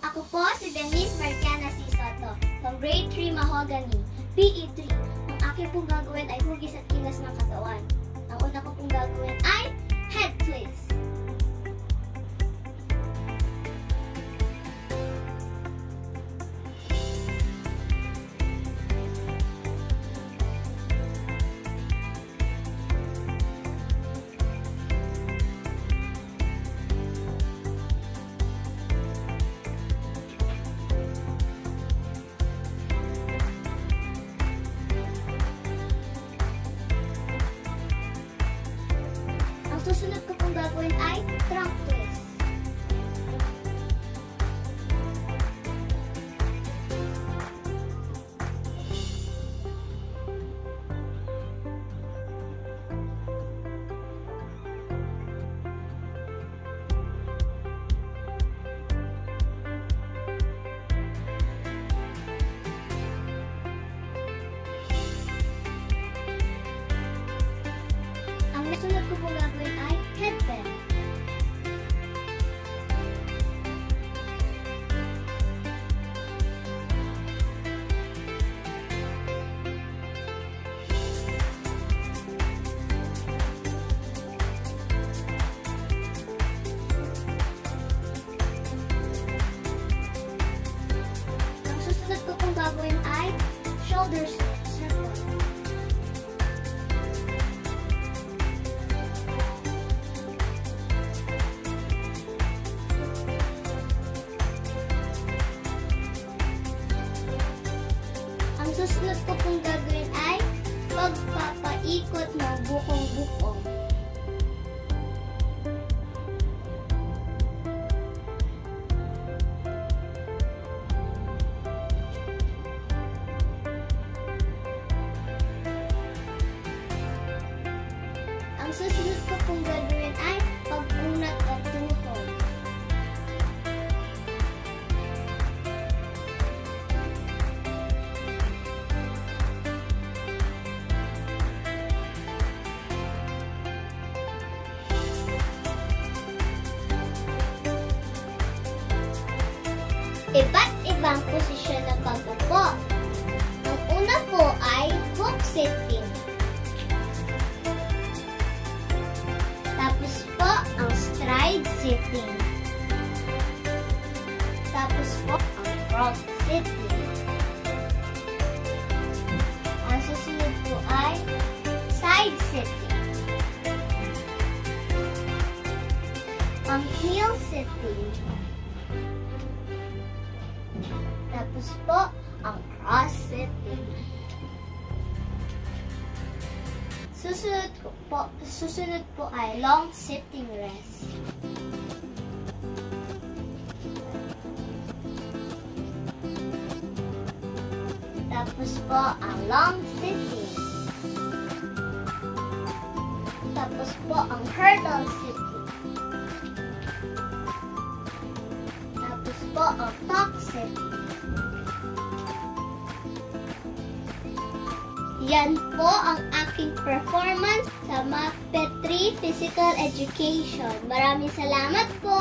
Ako po si Denise Marciana C. Soto, from Grade 3 Mahogany, PE3. Ang aking pong gagawin ay hugis at kilos ng katawan. Ang una ko pong gagawin ay head twist. Susunod ko pong gagawin ay trunk twist. Ang nasunod ko pong gagawin ay headband. Ang susunod ko pong gagawin ay shoulder circle. Ang susunod ko pong gagawin ay pagpapaikot ng bukong-bukong. Ang susunod ko pong gagawin ay pag-unat at tuhod. Iba't ibang posisyon ng pagpupo. Ang una po ay hook sitting. Tapos po ang stride sitting. Tapos po ang frog sitting. Ang susunod po ay side sitting. Ang heel sitting. Tapos po, ang cross-sitting. Susunod po ay long sitting rest. Tapos po, ang long sitting. Tapos po, ang hurdle sitting. Tapos po, ang tuck sitting. Yan po ang aking performance sa MAPE 3 Physical Education. Maraming salamat po!